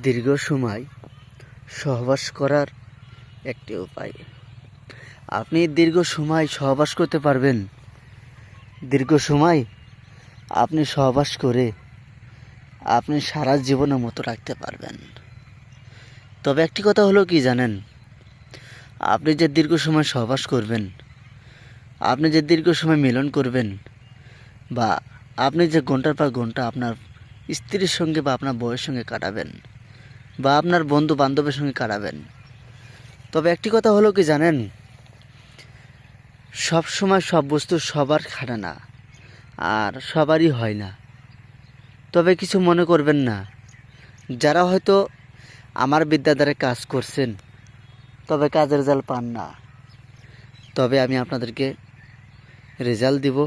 দীর্ঘ সময় সহবাস করার একটি উপায়। আপনি দীর্ঘ সময় সহবাস করতে পারবেন। দীর্ঘ সময় আপনি সহবাস করে আপনি সারা জীবনের মতো রাখতে পারবেন। তবে একটি কথা হলো কি জানেন, আপনি যে দীর্ঘ সময় সহবাস করবেন, আপনি যে দীর্ঘ সময় মিলন করবেন, বা আপনি যে ঘন্টার পর ঘন্টা আপনার স্ত্রীর সঙ্গে বা আপনার বউয়ের সঙ্গে কাটাবেন, বা আপনার বন্ধু বান্ধবের সঙ্গে কাটাবেন, তবে একটি কথা হলো কি জানেন, সব সময় সব বস্তু সবার খাটে না, আর সবারই হয় না। তবে কিছু মনে করবেন না, যারা হয়তো আমার বিদ্যাধারে কাজ করছেন তবে কাজের রেজাল্ট পান না, তবে আমি আপনাদেরকে রেজাল্ট দিব।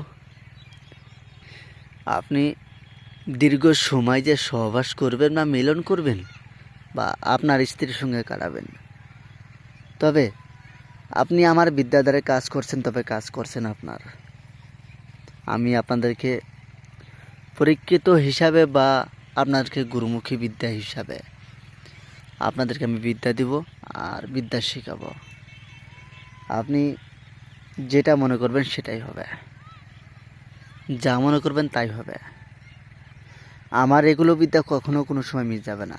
আপনি দীর্ঘ সময় যে সহবাস করবেন বা মিলন করবেন বা আপনার স্ত্রীর সঙ্গে কাটাবেন, তবে আপনি আমার বিদ্যাধারে কাজ করছেন, তবে কাজ করছেন আপনার। আমি আপনাদেরকে পরীক্ষিত হিসাবে বা আপনাদেরকে গুরুমুখী বিদ্যা হিসাবে আপনাদেরকে আমি বিদ্যা দিব আর বিদ্যা শেখাবো। আপনি যেটা মনে করবেন সেটাই হবে, যা মনে করবেন তাই হবে। আমার এগুলো বিদ্যা কখনো কোনো সময় মিস যাবে না।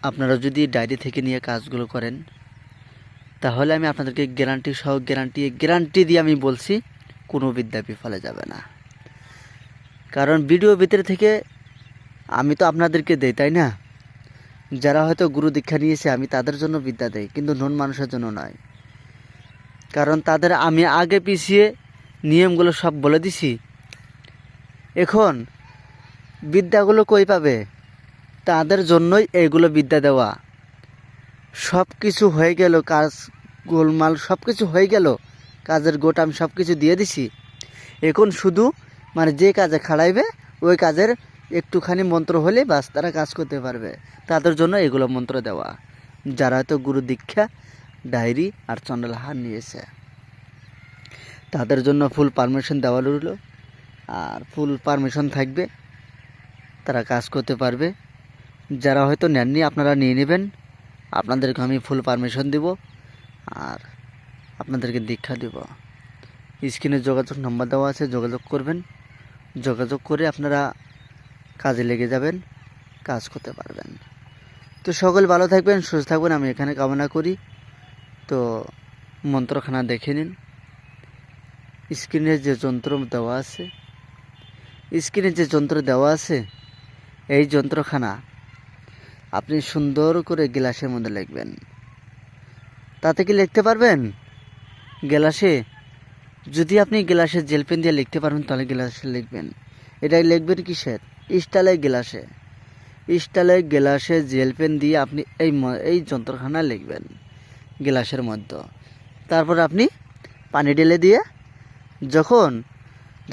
আপনারা যদি ডায়েরি থেকে নিয়ে কাজগুলো করেন, তাহলে আমি আপনাদেরকে গ্যারান্টি সহ গ্যারান্টি দিয়ে আমি বলছি, কোনো বিদ্যা বিফলে যাবে না। কারণ ভিডিও ভিতরে থেকে আমি তো আপনাদেরকে দেই, তাই না? যারা হয়তো গুরু দীক্ষা নিয়েছে আমি তাদের জন্য বিদ্যা দেই, কিন্তু নন মানুষের জন্য নয়। কারণ তাদের আমি আগে পিছিয়ে নিয়মগুলো সব বলে দিছি। এখন বিদ্যাগুলো কই পাবে? তাদের জন্যই এইগুলো বিদ্যা দেওয়া। সব কিছু হয়ে গেল, কাজ গোলমাল সব কিছু হয়ে গেল, কাজের গোটা আমি সব কিছু দিয়ে দিছি। এখন শুধু যে কাজে খাড়াইবে ওই কাজের একটুখানি মন্ত্র হলে বাস তারা কাজ করতে পারবে। তাদের জন্য এগুলো মন্ত্র দেওয়া, যারা হয়তো গুরু দীক্ষা, ডায়েরি আর চন্ডাল হার নিয়েছে, তাদের জন্য ফুল পারমিশন দেওয়া রইল। আর ফুল পারমিশন থাকবে, তারা কাজ করতে পারবে। যারা হয়তো নেননি আপনারা নিয়ে নেবেন, আপনাদেরকে আমি ফুল পারমিশন দিব আর আপনাদেরকে দীক্ষা দেব। স্ক্রিনে যোগাযোগ নাম্বার দেওয়া আছে, যোগাযোগ করবেন। যোগাযোগ করে আপনারা কাজে লেগে যাবেন, কাজ করতে পারবেন। তো সকলে ভালো থাকবেন, সুস্থ থাকবেন, আমি এখানে কামনা করি। তো মন্ত্রখানা দেখে নিন। স্ক্রিনে যে যন্ত্র দেওয়া আছে, এই যন্ত্রখানা আপনি সুন্দর করে গ্লাসের মধ্যে লিখবেন। তাতে কি লিখতে পারবেন গ্লাসে? যদি আপনি গ্লাসে জেল পেন দিয়ে লিখতে পারবেন তাহলে গ্লাসে লিখবেন। এটাই লিখবেন কিসের? স্টাইলের গ্লাসে জেল পেন দিয়ে আপনি এই যন্ত্রখানা লিখবেন গ্লাসের মধ্যে। তারপর আপনি পানি ঢেলে দিয়ে যখন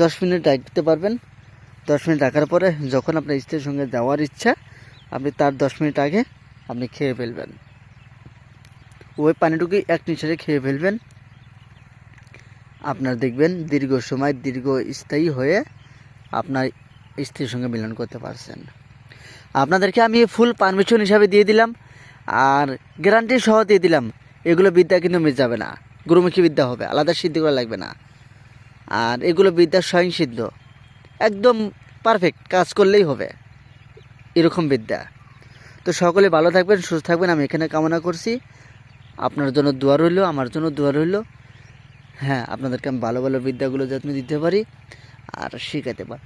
10 মিনিট রাখতে পারবেন, 10 মিনিট রাখার পরে যখন আপনার স্ত্রীর সঙ্গে যাওয়ার ইচ্ছা, আপনি তার 10 মিনিট আগে আপনি খেয়ে ফেলবেন। ওই পানিটুকু এক নিঃশ্বাসে খেয়ে ফেলবেন। আপনার দেখবেন দীর্ঘ সময় দীর্ঘস্থায়ী হয়ে আপনার স্ত্রীর সঙ্গে মিলন করতে পারছেন। আপনাদেরকে আমি ফুল পারমিশন হিসাবে দিয়ে দিলাম আর গ্যারান্টি সহ দিয়ে দিলাম। এগুলো বিদ্যা কিন্তু মিস যাবে না, গুরুমুখী বিদ্যা হবে, আলাদা সিদ্ধি করা লাগবে না। আর এগুলো বিদ্যা স্বয়ং সিদ্ধ, একদম পারফেক্ট, কাজ করলেই হবে এরকম বিদ্যা। তো সকলে ভালো থাকবেন, সুস্থ থাকবেন, আমি এখানে কামনা করছি। আপনার জন্য দোয়া রইল, আমার জন্য দোয়া রইল। হ্যাঁ, আপনাদেরকে আমি ভালো ভালো বিদ্যাগুলো যাতে দিতে পারি আর শেখাতে পারি।